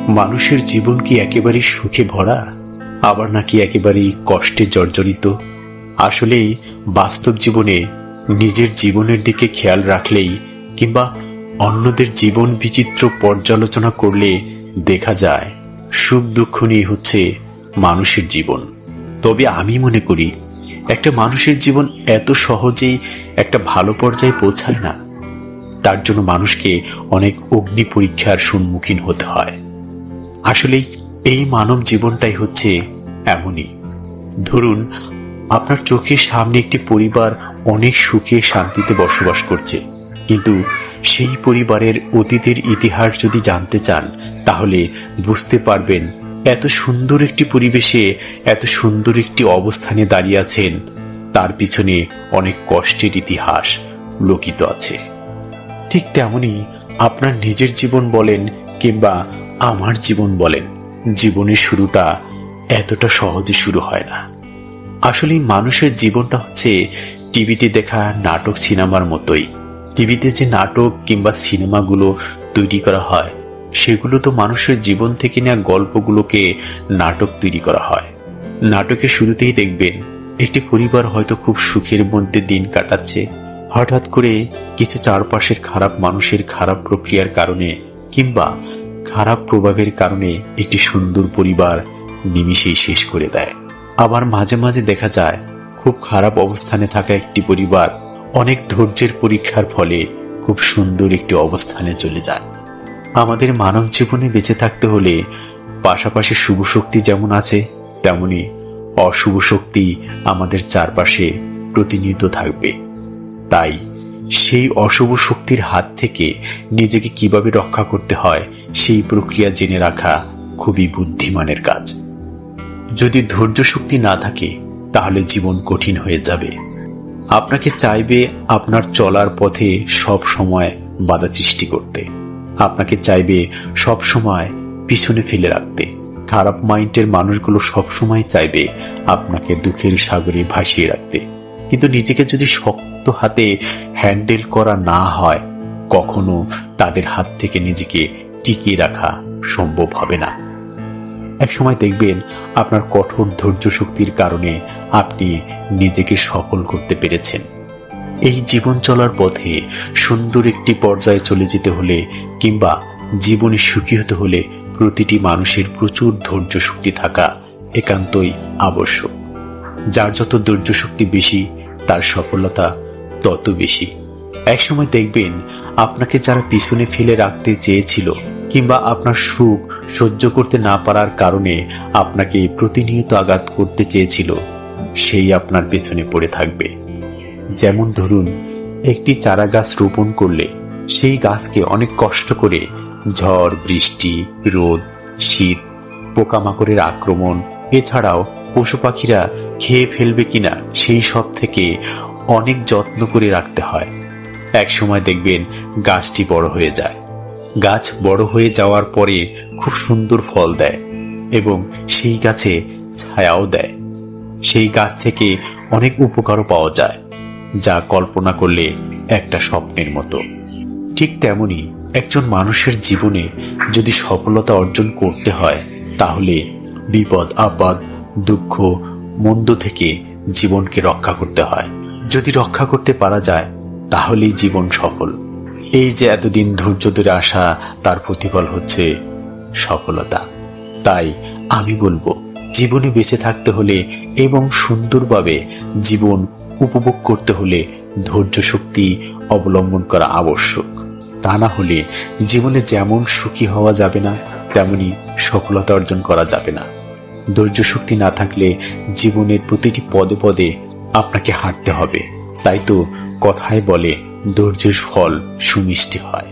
মানুষের জীবন কি একেবারে সুখে ভরা, আবার নাকি একেবারেই কষ্টে জর্জরিত? আসলেই বাস্তব জীবনে নিজের জীবনের দিকে খেয়াল রাখলেই কিংবা অন্যদের জীবন বিচিত্র পর্যালোচনা করলে দেখা যায় সুখ দুঃখ নিয়ে হচ্ছে মানুষের জীবন। তবে আমি মনে করি একটা মানুষের জীবন এত সহজেই একটা ভালো পর্যায়ে পৌঁছায় না। তার জন্য মানুষকে অনেক অগ্নি পরীক্ষার সম্মুখীন হতে হয়। আসলে এই মানব জীবনটাই হচ্ছে এমনই। ধরুন, আপনার চোখের সামনে একটি পরিবার অনেক সুখে শান্তিতে বসবাস করছে, কিন্তু সেই পরিবারের অতীতের ইতিহাস যদি জানতে চান তাহলে বুঝতে পারবেন এত সুন্দর একটি পরিবেশে এত সুন্দর একটি অবস্থানে দাঁড়িয়ে আছেন, তার পিছনে অনেক কষ্টের ইতিহাস লুকিত আছে। ঠিক তেমনি আপনার নিজের জীবন বলেন কিংবা আমার জীবন বলেন, জীবনের শুরুটা এতটা সহজে শুরু হয় না। আসলে মানুষের জীবনটা হচ্ছে টিভিতে দেখা নাটক সিনেমার মতোই। টিভিতে যে নাটক কিংবা সিনেমাগুলো তৈরি করা হয় সেগুলো তো মানুষের জীবন থেকে নেওয়া গল্পগুলোকে নাটক তৈরি করা হয়। নাটকের শুরুতেই দেখবেন একটি পরিবার হয়তো খুব সুখের মধ্যে দিন কাটাচ্ছে, হঠাৎ করে কিছু চারপাশের খারাপ মানুষের খারাপ প্রক্রিয়ার কারণে কিংবা খারাপ প্রভাবের কারণে একটি সুন্দর পরিবার নিমিষেই শেষ করে দেয়। আবার মাঝে মাঝে দেখা যায় খুব খারাপ অবস্থানে থাকা একটি পরিবার অনেক ধৈর্যের পরীক্ষার ফলে খুব সুন্দর একটি অবস্থানে চলে যায়। আমাদের মানব জীবনে বেঁচে থাকতে হলে পাশাপাশি শুভ শক্তি যেমন আছে তেমনি অশুভ শক্তি আমাদের চারপাশে প্রতিনিয়ত থাকবে। তাই সেই অশুভ শক্তির হাত থেকে নিজেকে কিভাবে রক্ষা করতে হয় সেই প্রক্রিয়া জেনে রাখা খুবই বুদ্ধিমানের কাজ। যদি ধৈর্য শক্তি না থাকে তাহলে জীবন কঠিন হয়ে যাবে। আপনাকে চাইবে আপনার চলার পথে সব সময় বাধা সৃষ্টি করতে, আপনাকে চাইবে সব সময় পিছনে ফেলে রাখতে। খারাপ মাইন্ডের মানুষগুলো সব সময় চাইবে আপনাকে দুঃখের সাগরে ভাসিয়ে রাখতে, কিন্তু নিজেকে যদি শক্ত হাতে হ্যান্ডেল করা না হয় কখনো তাদের হাত থেকে নিজেকে টিকিয়ে রাখা সম্ভব হবে না। এক সময় দেখবেন আপনার কঠোর ধৈর্য শক্তির কারণে আপনি নিজেকে সফল করতে পেরেছেন। এই জীবন চলার পথে সুন্দর একটি পর্যায়ে চলে যেতে হলে কিংবা জীবনে সুখী হতে হলে প্রতিটি মানুষের প্রচুর ধৈর্য শক্তি থাকা একান্তই আবশ্যক। যার যত ধৈর্য শক্তি বেশি তার সফলতা তত বেশি। একসময় দেখবেন আপনাকে যারা পিছনে ফেলে রাখতে চেয়েছিল কিংবা আপনার সুখ সহ্য করতে না পারার কারণে আপনাকে প্রতিনিয়ত আঘাত করতে চেয়েছিল, সেই আপনার পেছনে পড়ে থাকবে। যেমন ধরুন, একটি চারা গাছ রোপণ করলে সেই গাছকে অনেক কষ্ট করে ঝড় বৃষ্টি রোদ শীত পোকামাকড়ের আক্রমণ এছাড়াও পশু পাখিরা খেয়ে ফেলবে কিনা সেই সব থেকে অনেক যত্ন করে রাখতে হয়। এক সময় দেখবেন গাছটি বড় হয়ে যায়। গাছ বড় হয়ে যাওয়ার পরে খুব সুন্দর ফল দেয় এবং সেই গাছে ছায়াও দেয়। সেই গাছ থেকে অনেক উপকারও পাওয়া যায়, যা কল্পনা করলে একটা স্বপ্নের মতো। ঠিক তেমনি একজন মানুষের জীবনে যদি সফলতা অর্জন করতে হয় তাহলে বিপদ আপদ দুঃখ মন্দ থেকে জীবনকে রক্ষা করতে হয়। যদি রক্ষা করতে পারা যায় তাহলেই জীবন সফল। এই যে এতদিন ধৈর্য ধরে আসা তার প্রতিফল হচ্ছে সফলতা। তাই আমি বলবো, জীবনে বেঁচে থাকতে হলে এবং সুন্দরভাবে জীবন উপভোগ করতে হলে ধৈর্য শক্তি অবলম্বন করা আবশ্যক। তা না হলে জীবনে যেমন সুখী হওয়া যাবে না তেমনি সফলতা অর্জন করা যাবে না। ধৈর্য শক্তি না থাকলে জীবনের প্রতিটি পদে পদে আপনাকে হাঁটতে হবে। তাই তো কথায় বলে ধৈর্যের ফল সুমিষ্টি হয়।